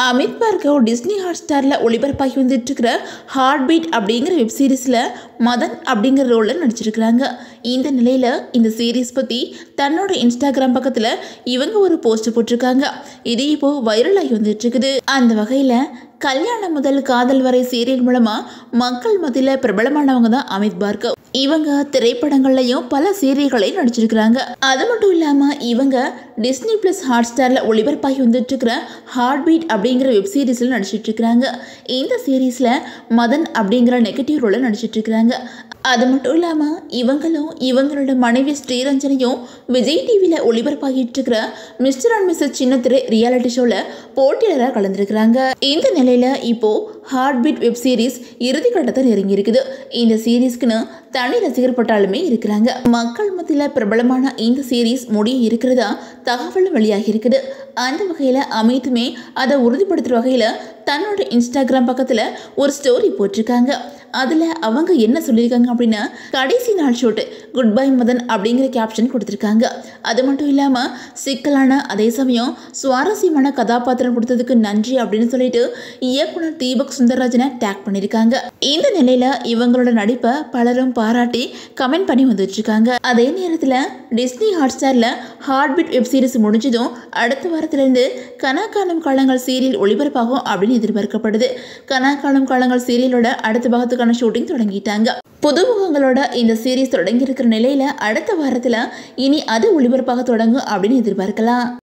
Amit Bhargav Disney ஹாட்ஸ்டாரில் ஒளிபரப்பாகி வந்துட்டு இருக்கிற heart beat அப்படிங்கிற வெப் சீரிஸில் மதன் அப்படிங்கிற ரோலில் நடிச்சிருக்கிறாங்க. இந்த நிலையில் இந்த சீரீஸ் பற்றி தன்னோட இன்ஸ்டாகிராம் பக்கத்தில் இவங்க ஒரு போஸ்ட் போட்டிருக்காங்க. இது இப்போது வைரல் ஆகி வந்துட்டு இருக்குது. அந்த வகையில் கல்யாணம் முதல் காதல் வரை சீரியல் மூலமாக மக்கள் மத்தியில் பிரபலமானவங்க தான் அமித் பார்கவ். இவங்க திரைப்படங்கள்லையும் பல சீரியல்களையும் நடிச்சிருக்கிறாங்க. அது மட்டும் இல்லாமல் இவங்க டிஸ்னி பிளஸ் ஹாட்ஸ்டாரில் ஒளிபரப்பாகி வந்துட்டு இருக்கிற ஹார்ட் பீட் அப்படிங்கிற வெப் சீரிஸில் நடிச்சிட்டு இருக்கிறாங்க. இந்த சீரீஸில் மதன் அப்படிங்கிற நெகட்டிவ் ரோலில் நடிச்சிட்டு இருக்கிறாங்க. அது மட்டும் இல்லாமல் இவங்களும் இவங்களோட மனைவி ஸ்ரீரஞ்சனையும் விஜய் டிவியில் ஒளிபரப்பாகிட்டு இருக்கிற மிஸ்டர் அண்ட் மிஸ்ஸஸ் சின்னத்திரை ரியாலிட்டி ஷோவில் போட்டியாளராக கலந்துருக்கிறாங்க. இந்த நிலையில் இப்போது ஹார்ட் பீட் வெப் சீரிஸ் இறுதி கட்டத்தை நெருங்கி இருக்குது. இந்த சீரீஸ்க்குன்னு தனி ரசிகர் பட்டாலுமே இருக்கிறாங்க. மக்கள் மத்தியில் பிரபலமான இந்த சீரீஸ் முடிய இருக்கிறதா தகவல் வெளியாகி இருக்குது. அந்த வகையில் அமித்துமே அதை உறுதிப்படுத்துகிற வகையில் தன்னோட இன்ஸ்டாகிராம் பக்கத்தில் ஒரு ஸ்டோரி போட்டிருக்காங்க. அதில் அவங்க என்ன சொல்லியிருக்காங்க அப்படின்னா, கடைசி நாள் ஷூட்டு குட் பை மதன் அப்படிங்கிற கேப்ஷன் கொடுத்துருக்காங்க. அது மட்டும் இல்லாமல் சிக்கலான அதே சமயம் சுவாரஸ்யமான கதாபாத்திரம் கொடுத்ததுக்கு நன்றி அப்படின்னு சொல்லிட்டு இயக்குனர் தீபக் சுந்தரராஜனை டேக் பண்ணியிருக்காங்க. இந்த நிலையில் இவங்களோட நடிப்பை பலரும் பாராட்டி கமெண்ட் பண்ணி வந்துட்டுருக்காங்க. அதே நேரத்தில் டிஸ்னி ஹாட்ஸ்டாரில் ஹார்ட் பீட் வெப் சீரிஸ் முடிஞ்சதும் அடுத்த வாரத்திலிருந்து கனா காணும் காலங்கள் சீரியல் ஒளிபரப்பாகும் அப்படின்னு எதிர்பார்க்கப்படுது. கனா காணும் காலங்கள் சீரியலோட அடுத்த பாகத்துக்கான ஷூட்டிங் தொடங்கிட்டாங்க. புதுமுகங்களோட இந்த சீரீஸ் தொடங்கி இருக்கிற நிலையில அடுத்த வாரத்தில் இனி அது ஒளிபரப்பாக தொடங்கும் அப்படின்னு எதிர்பார்க்கலாம்.